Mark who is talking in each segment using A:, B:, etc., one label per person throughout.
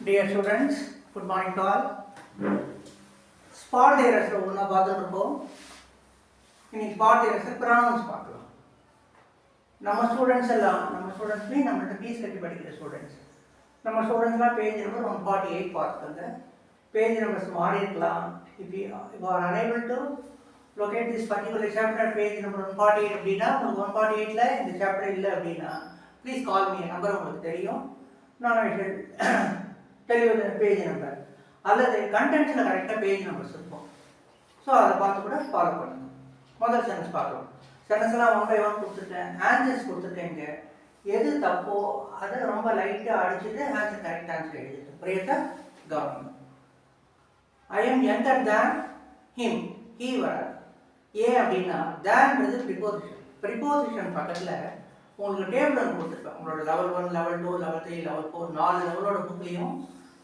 A: Dear students, good morning to all. Spot errors ஒன்றா பார்த்துருக்கோம். இன்னைக்கு ஸ்பாட் errors ப்ரொனவுன்ஸ் பார்க்கலாம். நம்ம ஸ்டூடெண்ட்ஸ் நம்மள்ட்ட ஃபீஸ் கட்டி படிக்கிற ஸ்டூடெண்ட்ஸ். நம்ம ஸ்டூடெண்ட்ஸ்லாம் பேஜ் நம்பர் 148 பார்த்துக்கோங்க. பேஜ் நம்பர்ஸ் மாறி இருக்கலாம். If you are unable to locate this particular chapter at page number 148 அப்படின்னா உங்களுக்கு 148ல இந்த சாப்டர் இல்லை அப்படின்னா ப்ளீஸ் கால் மீ. நம்பர் உங்களுக்கு தெரியும். நான் தெளிவாக பேஜ் நம்பர் அல்லது கண்டென்ட்ஸில் கரெக்டாக பேஜ் நம்பர்ஸ் இருக்கும். ஸோ அதை பார்த்து கூட ஃபாலோ பண்ணுங்கள். முதல் சென்டென்ஸ் பார்க்கலாம். சென்டென்ஸ்லாம் 1 by 1 கொடுத்துருக்கேன். ஆன்சர்ஸ் கொடுத்துருக்கேங்க. எது தப்போ அதை ரொம்ப லைட்டாக அடிச்சுட்டு ஆன்சர் கரெக்ட் ஆன்சர் எழுதிட்டு புரியுதா government. I am younger than him. He வராது. ஏன் அப்படின்னா தேன்றது ப்ரிப்போசிஷன் பக்கத்தில் உங்களுக்கு டேபிள் ஒன்று கொடுத்துருப்பேன். உங்களோட லெவல் 1, லெவல் 2, லெவல் 3, லெவல் 4 4 லெவலோட புக்லேயும்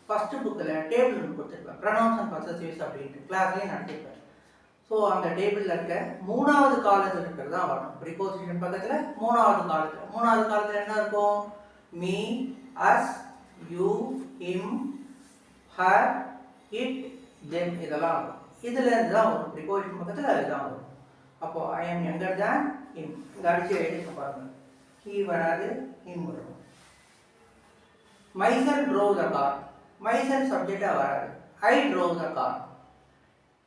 A: ஃபஸ்ட்டு புக்கில் டேபிள் ஒன்று கொடுத்துருப்பேன். ப்ரொனவுன்ஸ் அண்ட் பொசசிவ்ஸ் அப்படின்ட்டு கிளாஸ்லேயும் நடத்திருப்பேன். ஸோ அந்த டேபிளில் இருக்க 3வது காலத்தில் இருக்கிறது தான் வரணும். ப்ரிப்போசிஷன் பக்கத்தில் 3வது காலத்தில் என்ன இருக்கும்? Me, us, you, him, her, it, them இதெல்லாம் வரும். இதில் இருந்து தான் வரும். ப்ரிப்போசிஷன் பக்கத்தில் அதுதான் வரும். அப்போது I am younger than him இங்கே அடிச்சு எழுதிக்க பாருங்கள். ஹீ வராது, ஹிம் வரும். Myself drove the car. Myself சப்ஜெக்டாக வராது. I drove the car.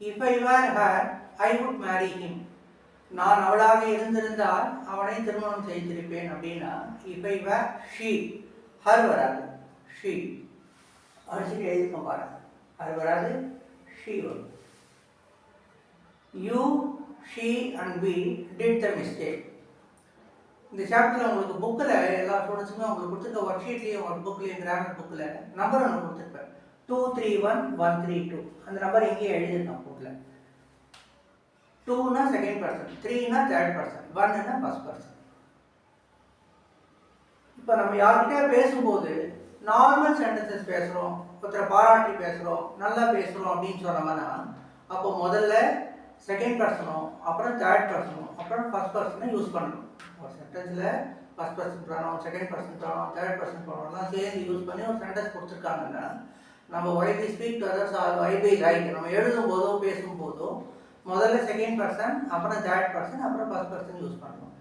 A: If I were her, I would marry him. நான் அவளாக இருந்திருந்தால் அவனை திருமணம் செய்திருப்பேன் அப்படின்னா if I were she, her வராது, she அடிச்சுட்டு எழுதிக்க பாருங்க. her வராது, she வரும். You, she and we did the mistake. இந்த சாப்டரில் உங்களுக்கு புக்கில் எல்லா ஸ்டூடெண்ட்ஸுமே உங்களுக்கு கொடுத்துருக்க ஒர்க் ஷீட்லேயும் ஒரு புக்லேயும் கிராமர் புக்கில் நம்பர் ஒன்று கொடுத்துருப்பேன். 231-132 அந்த நம்பர் இங்கேயே எழுதியிருக்கேன் புக்கில். 2னா செகண்ட் பர்சன், 3னா தேர்ட் பர்சன், 1னா ஃபர்ஸ்ட் பர்சன். இப்போ நம்ம யார்கிட்ட பேசும்போது நார்மல் சென்டென்சஸ் பேசுகிறோம், ஒருத்தரை பாராட்டி பேசுகிறோம், நல்லா பேசுகிறோம் அப்படின்னு சொன்னோம்னா அப்போ முதல்ல செகண்ட் பர்சனும் அப்புறம் தேர்ட் பர்சனும் அப்புறம் ஃபர்ஸ்ட் பர்சனும் யூஸ் பண்ணணும். ஒரு சென்டென்ஸில் first person pronoun, second person pronoun, third person ப்ரொனவுன்லாம் சேர்ந்து யூஸ் பண்ணி ஒரு சென்டென்ஸ் கொடுத்துருக்காங்கன்னா நம்ம why we speak to others or why we write நம்ம எழுதும் போதோ பேசும்போதோ முதல்ல செகண்ட் பர்சன் அப்புறம் தேர்ட் பர்சன் அப்புறம் ஃபர்ஸ்ட் பர்சன் யூஸ் பண்ணணும்.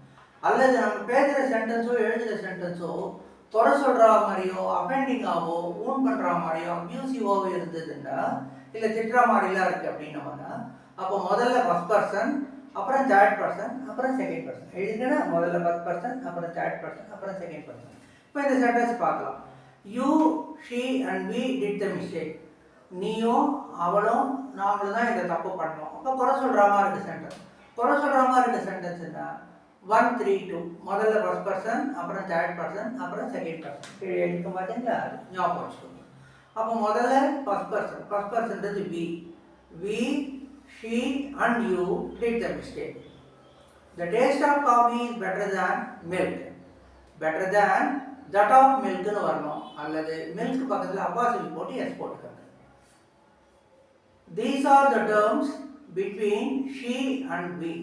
A: அல்லது நம்ம பேசுகிற சென்டென்ஸோ எழுதுகிற சென்டென்ஸோ குறை சொல்கிற மாதிரியோ அஃபெண்டிங்காவோ ஊன் பண்ணுற மாதிரியோ அப்யூசிவாவோ இருந்ததுன்னா இல்லை திட்டுற மாதிரிலாம் இருக்குது அப்படின்னோம்னா அப்போ முதல்ல ஃபர்ஸ்ட் பர்சன் அப்புறம் தேர்ட் பர்சன் அப்புறம் செகண்ட் பர்சன் எழுதினா முதல்ல ஃபர்ஸ்ட் பர்சன் அப்புறம் தேர்ட் பர்சன் அப்புறம் செகண்ட் பர்சன். இப்போ இந்த சென்டென்ஸ் பார்க்கலாம். You, she and we did the mistake. நீயும் அவளும் நாமளும் தான் இதை தப்பு பண்ணோம். அப்போ குறை சொல்கிற மாதிரி இருக்குது சென்டென்ஸ். குறை சொல்கிற மாதிரி இருக்க சென்டென்ஸ்னா 132 முதல்ல ஃபர்ஸ்ட் பர்சன் அப்புறம் தேர்ட் பர்சன் அப்புறம் செகண்ட் பர்சன் கீழே எழுதிக்க பார்த்தீங்களா? ஞாபகம் வச்சுக்கோங்க. அப்போ முதல்ல ஃபர்ஸ்ட் பர்சன்றது we, she and you did the mistake. The taste of coffee is better than milk. Better than that of milk னு வரணும். அல்லது milk பக்கத்தில் apostrophe போட்டு s போட்டுக்கோங்க. These are the terms between she and we.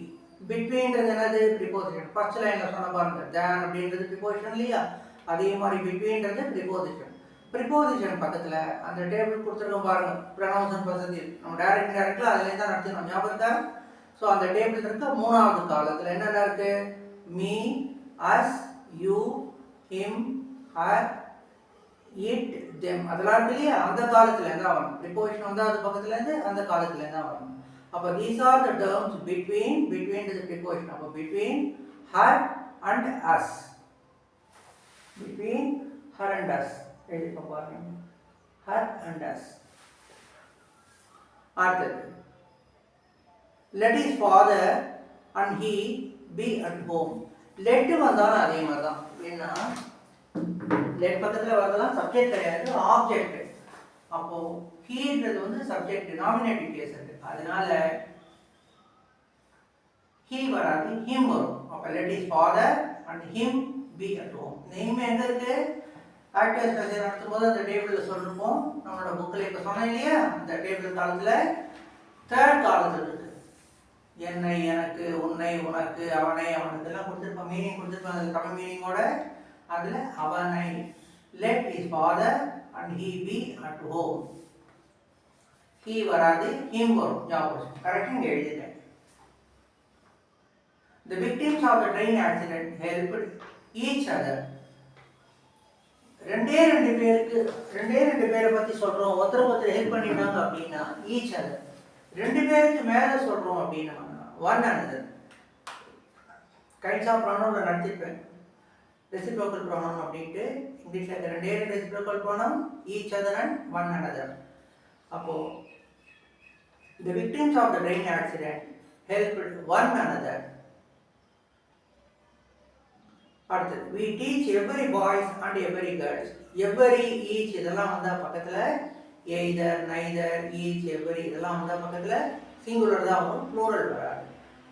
A: Betweenன்றது என்னது? preposition. First லைன்ல சொன்ன பாருங்க than அப்படின்றது preposition இல்லையா? அதே மாதிரி betweenன்றது preposition. ப்ரிப்போசிஷன் பக்கத்தில் அந்த டேபிள் கொடுத்துருக்கோம் பாருங்கள். ப்ரொனவுன்ஸ் அண்ட் பொசசிவ் நம்ம டைரக்டில் அதில் தான் நடத்தினோம் ஞாபகம் இருக்கா? ஸோ அந்த டேபிள் இருக்க 3வது காலத்தில் என்னென்ன இருக்குது? Me, us, you, him, her, it, them அதெல்லாம் இருக்கு இல்லையா? அந்த காலத்தில் தான் வரணும். ப்ரிப்போசிஷன் வந்து அது பக்கத்துலேருந்து அந்த காலத்தில் தான் வரணும். அப்போ these are the terms between is preposition. அப்போ between her and us, between her and us எழுதிக்க பாருங்க. Her and us. அடுத்தது let his father and he be at home. Let வந்தாலும் அதே மாதிரி தான். ஏன்னா லெட் பக்கத்தில் வரதெல்லாம் சப்ஜெக்ட் கிடையாது, ஆப்ஜெக்ட். அப்போ ஹீன்றது வந்து சப்ஜெக்ட் நாமினேட்டிவ் கேஸ் இருக்கு. அதனால ஹீ வராது, ஹிம் வரும். அப்போ let his father and him B at home. Name எங்க இருக்கு? ஆக்டிவ் ஸ்பெஷல் நடத்தும்போது அந்த டேபிளில் சொல்லிருப்போம். நம்மளோட புக்கில் இப்போ சொன்னேன் இல்லையா? அந்த டேபிள் காலத்தில் தேர்ட் காலத்தில் இருக்குது. என்னை, எனக்கு, உன்னை, உனக்கு, அவனை, அவனுக்கு எல்லாம் கொடுத்துருப்போம். மீனிங் கொடுத்துருப்போம். அதில் தமிழ் மீனிங்கோட அதில் அவனை. Let his father and he be at home. He வராது him வரும். ஞாபகம் கரெக்டாக இங்கே எழுதிட்டேன். The victims of the train accident helped each other. ரெண்டே ரெண்டு பேரை பற்றி சொல்கிறோம். ஒருத்தர் ஹெல்ப் பண்ணிட்டாங்க அப்படின்னா ஈச் அதர். ரெண்டு பேருக்கு மேலே சொல்கிறோம் அப்படின்னா ஒன் another. கைண்ட்ஸ் ஆஃப் ப்ரொனவுனில் நடத்திருப்பேன். ரெசிப்ரோக்கல் ப்ரொனவுன் அப்படின்ட்டு இங்கிலீஷில் ரெண்டே ரெண்டு reciprocal pronoun each other and one another. அப்போது the victims of the train accident helped one another. அடுத்தது we teach every boys and every girls. every each இதெல்லாம் வந்தால் பக்கத்தில் either neither each every இதெல்லாம் வந்தால் பக்கத்தில் சிங்குலர் தான் வரும், ப்ளூரல் வராது.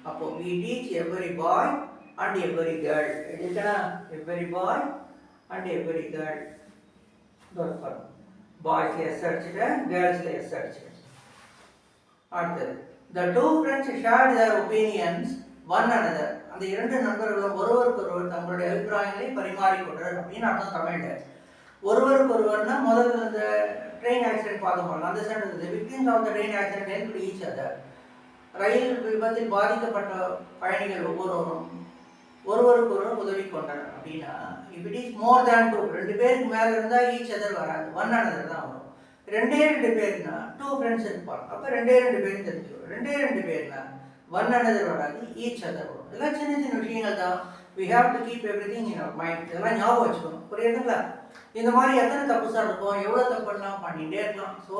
A: அப்போது we teach every boy and every girl. எடுக்கலாம் every boy and every girl. பாய்ஸில் எஸ் அடிச்சுட்டேன், கேர்ள்ஸில் எஸ் அடிச்சுட்டேன். அடுத்தது the two friends shared their opinions one another. அந்த இரண்டு நண்பர்களும் ஒருவருக்கொருவர் தங்களுடைய அபிப்பிராயங்களை பரிமாறிக்கொண்டனர் அப்படின்னு அர்த்தம் தமிழில். ஒருவருக்கொருவர்னா முதல்ல இந்த ட்ரெயின் ஆக்சிடென்ட் பார்த்தோம், அந்த sentence the victims of the train accident helped each other. ரயில் விபத்தில் பாதிக்கப்பட்ட பயணிகள் ஒவ்வொருவரும் ஒருவருக்கொருவர் உதவி கொண்டனர் அப்படின்னா if it is more than two, ரெண்டு பேருக்கு மேலே இருந்தால் each other வராது, one another தான் வரும். ரெண்டே ரெண்டு பேர்னா டூ ஃப்ரெண்ட்ஸ் இருப்பாங்க, அப்போ ரெண்டே ரெண்டு பேரும் தெரிஞ்சுக்கணும். ரெண்டே ரெண்டு பேர்னா ஒன் another வராது, ஈச் அதர் வரும். இதெல்லாம் சின்ன சின்ன விஷயங்கள் தான். we have to keep everything in our mind. இதெல்லாம் ஞாபகம் வச்சுக்கணும், புரியுதுங்களா? இந்த மாதிரி எத்தனை தப்பு சார் இருக்கும், எவ்வளோ தப்புலாம் பண்ணிகிட்டே இருக்கலாம். ஸோ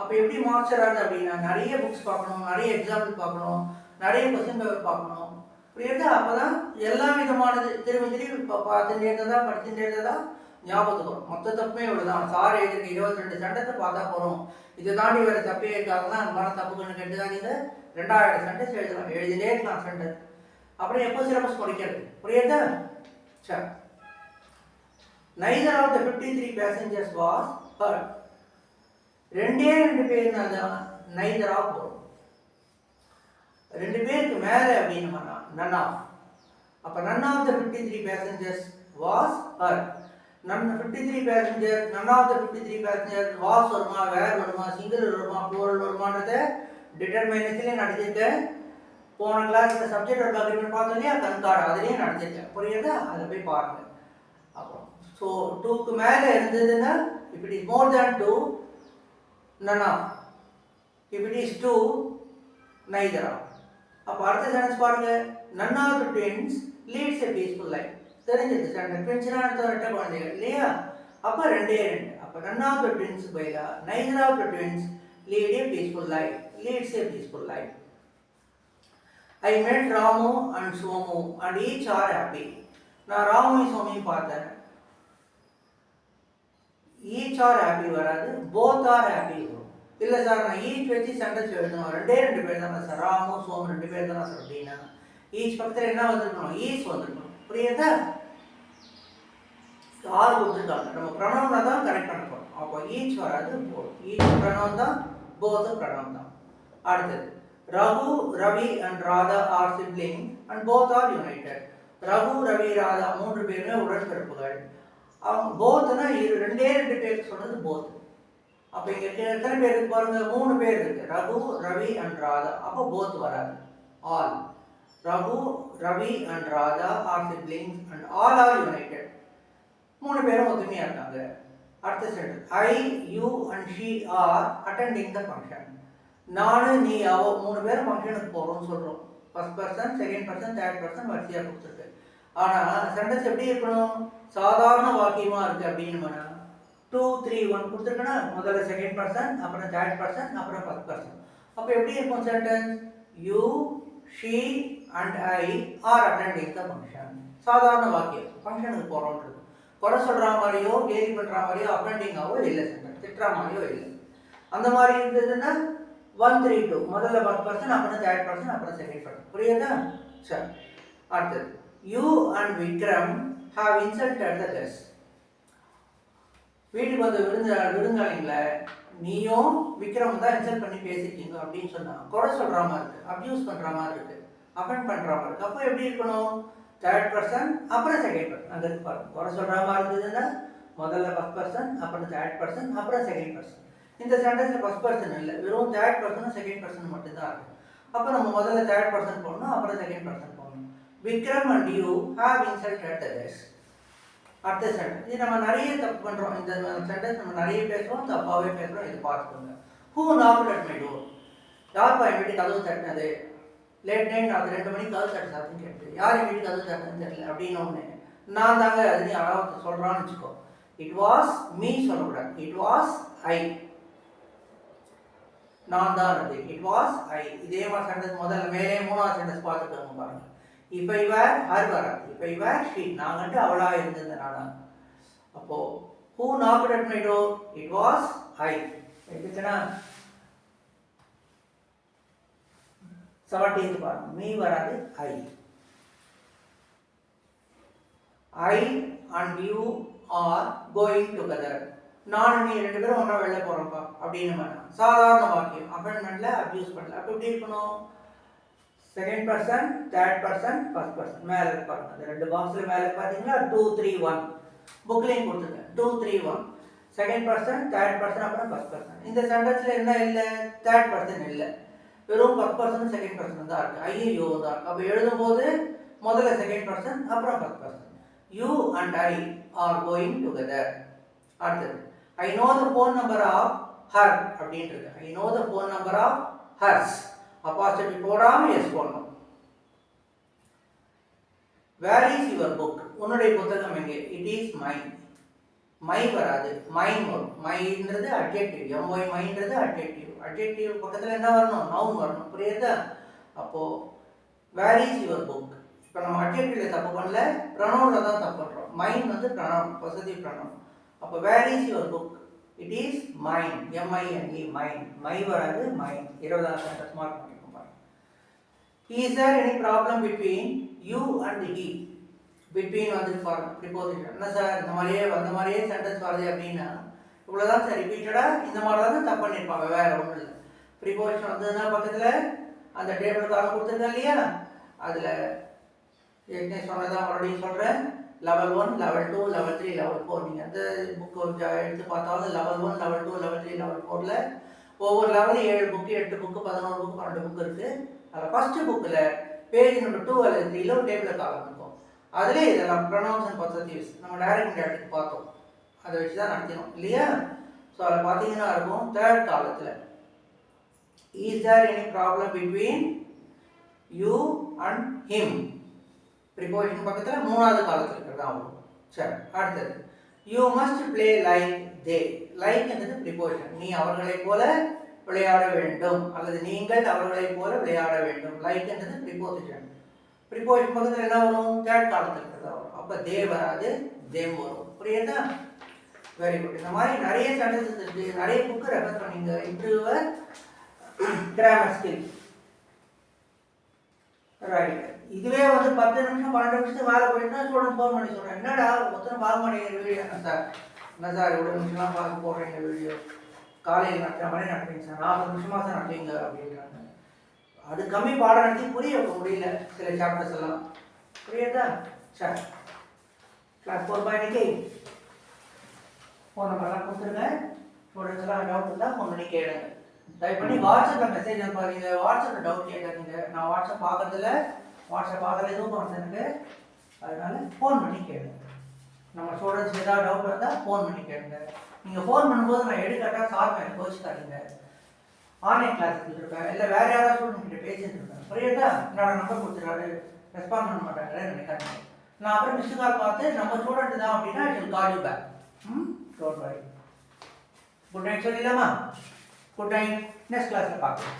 A: அப்போ எப்படி மார்க்ஸ் வராது அப்படின்னா நிறைய புக்ஸ் பார்க்கணும், நிறைய எக்ஸாம்பிள் பார்க்கணும், நிறைய கொஸ்டின் பேப்பர் பார்க்கணும், புரியுது? அப்போ தான் எல்லா விதமானது திரும்பி பார்த்துட்டே இருந்ததா படிச்சுட்டே இருந்ததா ஞாபகத்துக்கு வரும். மொத்த தப்புமே இவ்வளோதான். சார் எழுதிருக்கு 22 சென்டென்ஸை பார்த்தா போகிறோம், இதை தாண்டி வேறு தப்பே இருக்காங்கன்னா அந்த மாதிரி தப்பு கண்ணு கெட்டுதாங்க. 2000 சென்டென்ஸ் எழுதலாம், எழுதினே இருக்கலாம் சென்டென்ஸ். அப்புறம் எப்போ சிலபஸ் படிக்கிறது, புரியுதா? சரி. neither of the 53 passengers was hurt. ரெண்டே ரெண்டு பேர்னா தான் neither of வரும். ரெண்டு பேருக்கு மேலே அப்படின்னு none of. அப்போ none of the 53 passengers was hurt. none 53 passengers, none of the 53 passengers was வருமா, வேர் வருமா, சிங்கிள் வருமா, ப்ளூரல் வருமானதை டிட்டர்மைனேஷன்லேயே நடத்திருக்கேன். போன கிளாஸில் சப்ஜெக்ட் ஒர்க் அக்ரிமெண்ட் பார்த்தோம் இல்லையா, கண்கார்டு அதுலேயே நடத்திருக்கேன், புரியுதா? அதை போய் பாருங்கள். அப்புறம் ஸோ 2க்கு மேலே இருந்ததுன்னா if it is more than 2 none of, if it is 2 neither of. அப்போ அடுத்த சென்டென்ஸ் பாருங்கள், none of the twins leads a peaceful life. தெரிஞ்சது சென்டென்ஸ், ட்வின்ஸ்னா அடுத்த ரெட்டை குழந்தைகள் இல்லையா? அப்போ ரெண்டே ரெண்டு. அப்போ none of the twins பைலா neither of the twins lead a peaceful life, leads a peaceful life. I met Ramu and Somu and each are happy. நான் ராமுவையும் சோமியும் பார்த்தேன். ஈச் ஆர் ஹாப்பி வராது, போத் ஆர் ஹாப்பி வரும். இல்லை sir நான் each வச்சு sentence எழுதணும், ரெண்டே ரெண்டு பேர் தானே சார், ராமு சோமு ரெண்டு பேர் தானே சார் அப்படின்னா ஈச் பக்கத்தில் என்ன வந்திருக்கணும், ஈச் வந்திருக்கணும், புரியுதா? ஆறு கொடுத்துருக்காங்க, நம்ம ப்ரொனவுனை தான் கரெக்ட் பண்ண போகிறோம். அப்போ ஈச் வராது, போத். ஈச் ப்ரொனவுன் தான், போத் ப்ரொனவுன் தான். அடுத்தது Raghu, Ravi and Radha are sibling and both are united. ரகு, ரவி, ராதா மூன்று பேருமே உடன்பிறப்புகள். அவங்க போத்துனா ரெண்டே ரெண்டு பேருக்கு சொன்னது போத். அப்போ இங்கே எத்தனை பேர் இருக்கு பாருங்க, 3 பேர் இருக்கு, ரகு, ரவி அண்ட் ராதா. அப்போ போத் வராது, all. Raghu, Ravi and Radha are siblings and all are united. 3 பேரும் ஒத்துமையாக இருக்காங்க. அடுத்த sentence, I, you and she are attending the function. நானு, நீ, அவ 3 பேரும் ஃபங்க்ஷனுக்கு போகிறோம்னு சொல்கிறோம். First person, second person, third person வரிசையாக கொடுத்துருக்கு. ஆனால் சென்டென்ஸ் எப்படி இருக்கணும், சாதாரண வாக்கியமாக இருக்குது அப்படின்னு 2, 3, 1 கொடுத்துருக்குன்னா முதல்ல செகண்ட் பர்சன், அப்புறம் தேர்ட் பர்சன், அப்புறம் ஃபர்ஸ்ட் பர்சன். அப்போ எப்படி இருக்கும் sentence, you, she and I R attending the function. சாதாரண வாக்கியம், ஃபங்க்ஷனுக்கு போகிறோன்றது. குறை சொல்கிற மாதிரியோ கேலி பண்ணுற மாதிரியோ அட்டெண்டிங்காவோ இல்லை, சென்டென்ஸ் திட்டுற மாதிரியோ இல்லை. அந்த மாதிரி இருந்ததுன்னா 1, 3, 2 முதல்ல ஃபர்ஸ்ட் பர்சன், அப்புறம் தேர்ட் பர்சன், அப்புறம் செகண்ட் பர்சன், புரியுதா? சரி. அடுத்தது, you and Vikram have insulted the guest. வீட்டுக்கு வந்து விருந்தாளிங்களை நீயும் விக்ரம் தான் இன்சல்ட் பண்ணி பேசிட்டீங்க அப்படின்னு சொன்னான். குறை சொல்கிற மாதிரி இருக்குது, அப்யூஸ் பண்ணுற மாதிரி இருக்குது, அஃபெண்ட் பண்ணுற மாதிரி இருக்குது. அப்போ எப்படி இருக்கணும், தேர்ட் பர்சன், அப்புறம் செகண்ட் பர்சன். அங்கே இருக்கு பாருங்க, குறை சொல்கிற மாதிரி இருந்ததுன்னா முதல்ல ஃபர்ஸ்ட் பர்சன், அப்புறம் தேர்ட் பர்சன், அப்புறம் செகண்ட் பர்சன். இந்த சென்டென்ஸில் ஃபர்ஸ்ட் பர்சன் இல்லை, வெறும் தேர்ட் பர்சனும் செகண்ட் பர்சன் மட்டும்தான் இருக்குது. அப்போ நம்ம முதல்ல தேர்ட் பர்சன் போடணும், அப்புறம் செகண்ட் பர்சன் போடணும். Vikram and you have insulted others. அடுத்த சென்டென்ஸ், இது நம்ம நிறைய தப்பு பண்ணுறோம். இந்த சென்டென்ஸ் நம்ம நிறைய பேசுகிறோம், தப்பாகவே பேசுகிறோம். இது பார்த்துக்கோங்க. Who knocked at my door? யார்ப்பா என் வீட்டு கதவு தட்டினது? லேட் நைட் அது 2 மணிக்கு கதவு தட்டுறாருன்னு கேட்டு, யார் என் வீட்டு கதவு தட்டினதுன்னு தெரியல அப்படின்னு ஒன்று நான் தாங்க அது நீ அழகாக சொல்கிறான்னு வச்சுக்கோ. இட் வாஸ் மீ சொல்லக்கூடாது, இட் வாஸ் ஐ. நான் தான் அது, இட் வாஸ் ஐ. இதே மாதிரி சென்டென்ஸ் முதல்ல மேலே 3ஆவது சென்டென்ஸ் பார்த்துக்கோங்க பாருங்க. இப்போ இவர் ஹர் வராது, இப்போ இவர் ஷீ. நான் கண்டு அவளாக இருந்தது நானா. அப்போ who knocked at my door? It was I. எடுத்துச்சுன்னா 17th பாருங்க, மீ வராது, I. I and you are going together. நான் நீ 2 பேரும் ஒன்றா வெளில போகிறோம்ப்பா அப்படின்னு சாதாரண வாக்கியம். அப்பாயின்மெண்ட்டில் அப்யூஸ் பண்ணல. அப்போ எப்படி இருக்கணும்? Second person, third person, first person. மேலே இருப்பாங்க அந்த 2 பாக்ஸில் மேலே பார்த்தீங்களா 2, 3, 1 புக்லேயும் கொடுத்துருக்கேன். 2, 3, 1 செகண்ட் பர்சன், தேர்ட் பர்சன், அப்புறம் ஃபர்ஸ்ட் பர்சன். இந்த சென்டென்ஸில் என்ன இல்லை? தேர்ட் பர்சன் இல்லை, வெறும் ஃபர்ஸ்ட் பர்சன் செகண்ட் பர்சன் தான் இருக்குது. ஐயோ தான் இருக்குது. அப்போ எழுதும்போது முதல்ல செகண்ட் பர்சன், அப்புறம் first person. You and I are going together. அடுத்தது, I know the phone number of her அப்படின்றது. I know the phone number of hers. Apostrophe போடாமல் எஸ் போடணும். Where is your book? உன்னுடைய புத்தகம் எங்கே? It is mine. மை வராது, மைன் வரும். மைன்றது adjective, MY மைன்றது adjective. Adjective பக்கத்தில் என்ன வரணும்? நவுன் வரணும். புரியுதா? அப்போது வேர் இஸ் யுவர் புக். இப்போ நம்ம அட்ஜெக்டிவ்ல தப்பு பண்ணல, ப்ரொனவுனில் தான் தப்பு பண்ணுறோம். மைன் வந்து ப்ரொனவுன், பொசசிவ் ப்ரொனவுன். அப்போ where is your book? It is mine, M I N E, mine. My வராது, மைன். 20வது சென்டென்ஸ் மார்க் பண்ணிக்கோங்க பாருங்க. Is there any problem between you and he? Between வந்து ப்ரிபோசிஷன். என்ன சார் இந்த மாதிரியே அந்த மாதிரியே சென்டென்ஸ் வருது அப்படின்னா இவ்வளோதான் சார், ரிப்பீட்டடாக இந்த மாதிரி தான் தப்பு பண்ணியிருப்பாங்க, வேறு ஒன்றும் இல்லை. ப்ரிபோசிஷன் வந்ததுன்னா பக்கத்தில் அந்த டேபிளுக்காக கொடுத்துருக்கேன் இல்லையா, அதில் ஏற்கனவே சொன்னதான் மறுபடியும் சொல்கிறேன். Level 1, level 2, level 3, level 4. நீங்கள் எந்த புக்கு எடுத்து பார்த்தாலும் லெவல் 1, லெவல் 2, லெவல் 3, லெவல் 4ல் ஒவ்வொரு லெவலும் 7 புக்கு, 8 புக்கு, 11 புக்கு, 12 புக்கு இருக்குது. அதில் ஃபஸ்ட்டு புக்கில் பேஜ் நம்பர் 2 அல்லது 3ல ஒரு டேபிளில் காலம் இருக்கும். அதிலே இதெல்லாம் ப்ரொனவுன்ஸ் அண்ட் பொசசிவ்ஸ் நம்ம டைரக்ட் இன்டைரக்ட் பார்த்தோம், அதை வச்சு தான் நடத்தினோம் இல்லையா. ஸோ அதில் பார்த்தீங்கன்னா இருக்கும் தேர்ட் காலத்தில் is there any problem between you and him? Preposition பக்கத்தில் 3வது காலத்தில் இருக்கிறது ஆகும். சரி, அடுத்தது you must play like they. Like என்றது ப்ரிபோசிஷன். நீ அவர்களைப் போல விளையாட வேண்டும் அல்லது நீங்கள் அவர்களைப் போல விளையாட வேண்டும். லைக் என்றது ப்ரிபோசிஷன். ப்ரிபோசிஷன் பக்கத்தில் என்ன வரும்? தேர்ட் காலத்தில் இருக்கிறதா வரும். அப்போ தே வராது, தேம் வரும். புரியுதா? Very good. இந்த மாதிரி நிறைய சென்டென்சஸ் இருக்குது. நிறைய புக்கு ரெஃபர் பண்ணிங்க. Improve your grammar skill. Right. இதுவே வந்து 10 நிமிஷம் 12 நிமிஷத்துக்கு மேலே போயிட்டுனா ஸ்டூடெண்ட் ஃபோன் பண்ணி சொல்கிறேன், என்னடா ஒருத்தரும் பார்க்க மாட்டேங்கிற வீடியோ. சார் என்ன சார் இவ்வளோ நிமிஷம்லாம் பார்க்க போடுறீங்க வீடியோ, காலையில் நடத்துகிற மாதிரி நடத்துறீங்க சார், 40 நிமிஷமாக சார் நடத்துவீங்க அப்படின்றாங்க. அது கம்மி பாடம் நடத்தி புரிய வைக்க முடியல சில சாப்டர்ஸ் எல்லாம். புரியுதா? சார் கிளாஸ் 4 ஃபோன் நம்பர்லாம் கொடுத்துருங்க. ஸ்டூடெண்ட்ஸ் எல்லாம் டவுட் இருந்தால் ஃபோன் பண்ணி கேளுங்க. தயவு பண்ணி வாட்ஸ்அப்பில் மெசேஜ் அனுப்பாதீங்க. வாட்ஸ்அப்பில் டவுட் கேட்காதீங்க. நான் வாட்ஸ்அப் பார்க்கறதில்ல, வாட்ஸ்அப் பார்க்கல எதுவும் பண்ணுறது எனக்கு. அதனால ஃபோன் பண்ணி கேளுங்க. நம்ம ஸ்டூடெண்ட்ஸ் ஏதாவது டவுட் இருந்தால் ஃபோன் பண்ணி கேளுங்க. நீங்கள் ஃபோன் பண்ணும்போது நான் எடுக்காட்டா சார் எனக்கு கோச்சிக்காதீங்க. ஆன்லைன் கிளாஸ் இருப்பேன், இல்லை வேறு யாராவது ஸ்டூடெண்ட் கிட்ட பேசிட்டு இருப்பேன். புரியுதா? என்னோட நம்பர் கொடுத்துருக்காரு, ரெஸ்பாண்ட் பண்ண மாட்டாங்க நினைக்காதீங்க. நான் அப்புறம் மிஸ்டு கால் பார்த்து நம்ம ஸ்டூடெண்ட் தான் அப்படின்னா I will call you back. Don't worry. Good night சொல்லிடலாமா? Good night. நெக்ஸ்ட் கிளாஸில் பார்க்கலாம்.